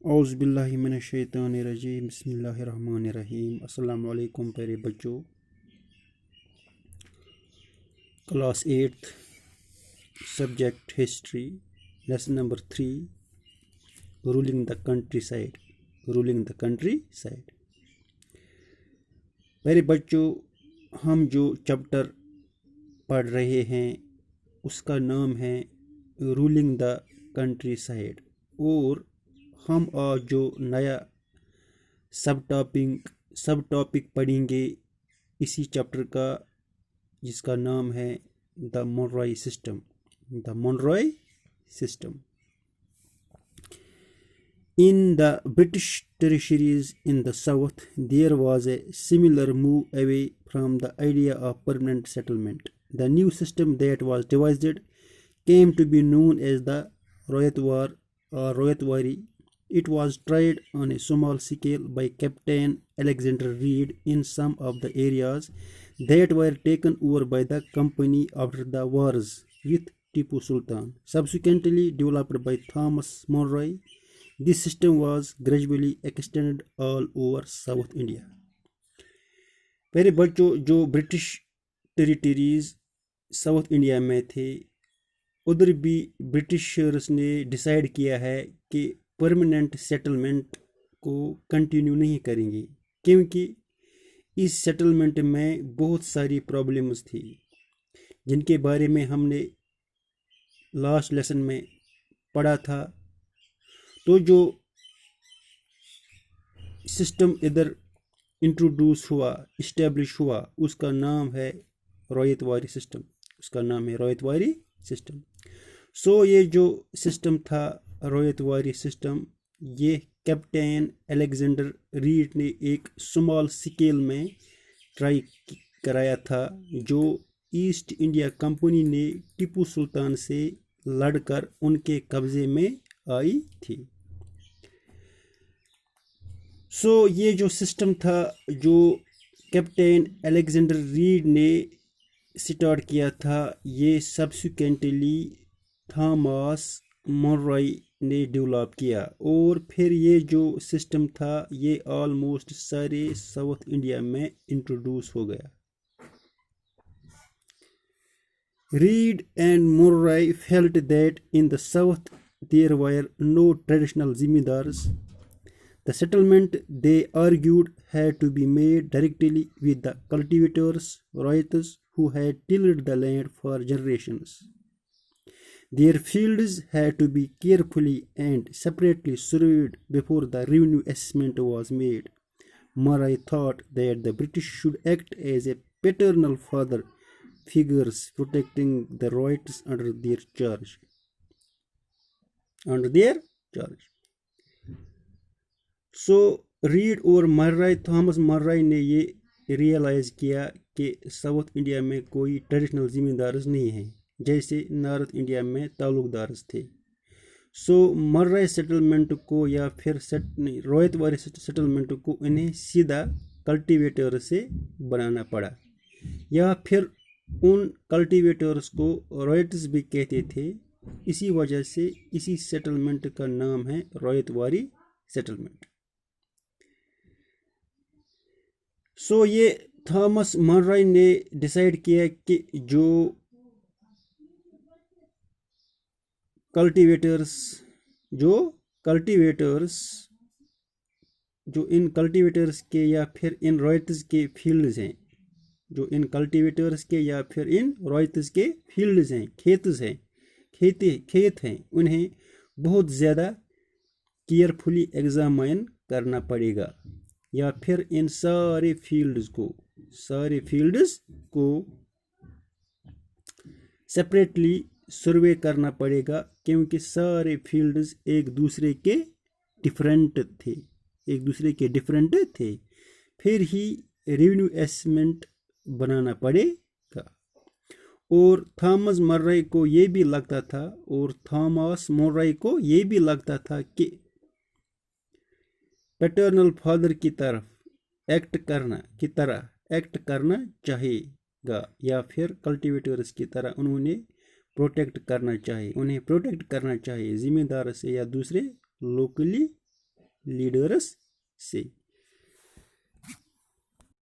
औज़ुबिल्लाहिमिनश्शैतानिर्रजीम बिस्मिल्लाहिर्रहमानिर्रहीम। अस्सलाम वालेकुम प्यारे बच्चों। Class 8th subject history, lesson number 3, ruling the country side. Ruling the country side. प्यारे बच्चों, हम जो चैप्टर पढ़ रहे हैं उसका नाम है रूलिंग द कंट्री साइड, और हम आज जो नया सब टॉपिक पढ़ेंगे इसी चैप्टर का, जिसका नाम है the Munro system. The Munro system. In the British territories in the south, there was a similar move away from the idea of permanent settlement. The new system that was devised came to be known as the Royatwar or Royatwari. It was tried on a small scale by Captain Alexander Reed in some of the areas that were taken over by the company after the wars with Tipu Sultan. Subsequently developed by Thomas Monroe, this system was gradually extended all over South India. पहले बच्चों, जो British territories south India में थे, उधर भी Britishers ने decide किया है कि परमानेंट सेटलमेंट को कंटिन्यू नहीं करेंगे, क्योंकि इस सेटलमेंट में बहुत सारी प्रॉब्लम्स थी जिनके बारे में हमने लास्ट लेसन में पढ़ा था। तो जो सिस्टम इधर इंट्रोड्यूस हुआ, इस्टेब्लिश हुआ, उसका नाम है रोयतवारी सिस्टम। उसका नाम है रोयतवारी सिस्टम। ये जो सिस्टम था रोयतवारी सिस्टम, ये कैप्टन अलेक्जेंडर रीड ने एक स्मॉल स्केल में ट्राई कराया था, जो ईस्ट इंडिया कंपनी ने टीपू सुल्तान से लड़कर उनके कब्जे में आई थी। ये जो सिस्टम था, जो कैप्टन अलेक्जेंडर रीड ने स्टार्ट किया था, ये सब्सिक्वेंटली थॉमस मोनरॉय ने डेवलप किया, और फिर ये जो सिस्टम था ये ऑलमोस्ट सारे साउथ इंडिया में इंट्रोड्यूस हो गया। Reed and Monroe felt that in the south there were no traditional zimindars. The settlement, they argued, had to be made directly with the cultivators, royals, who had tilled the land for generations. Their fields had to be carefully and separately surveyed before the revenue assessment was made. Murray thought that the British should act as a paternal father figures, protecting the royals under their charge. Read और मर्राय, Thomas मर्राय ने ये realise किया कि south India में कोई traditional zamindars नहीं हैं, जैसे नॉर्थ इंडिया में तालुकदार्स थे। मर्राय सेटलमेंट को, या फिर रोयतवारी सेटलमेंट को, इन्हें सीधा कल्टीवेटर से बनाना पड़ा, या फिर उन कल्टीवेटर्स को रॉयट्स भी कहते थे। इसी वजह से इसी सेटलमेंट का नाम है रोयतवारी सेटलमेंट। ये थॉमस मॉनरॉय ने डिसाइड किया कि जो कल्टीवेटर्स जो इन कल्टीवेटर्स के या फिर इन रॉयट्स के फील्ड्स हैं, जो इन कल्टीवेटर्स के या फिर इन रॉयट्स के फील्ड्स हैं, खेत हैं, उन्हें बहुत ज़्यादा केयरफुली एग्जामाइन करना पड़ेगा, या फिर इन सारे फील्ड्स को सेपरेटली सर्वे करना पड़ेगा, क्योंकि सारे फील्ड्स एक दूसरे के डिफरेंट थे। फिर ही रेवेन्यू एसेसमेंट बनाना पड़ेगा। और थॉमस मोनरॉय को ये भी लगता था कि पैटर्नल फादर की तरह एक्ट करना चाहिएगा, या फिर कल्टीवेटर्स की तरह उन्हें प्रोटेक्ट करना चाहिए ज़िम्मेदार से या दूसरे लोकली leaders say.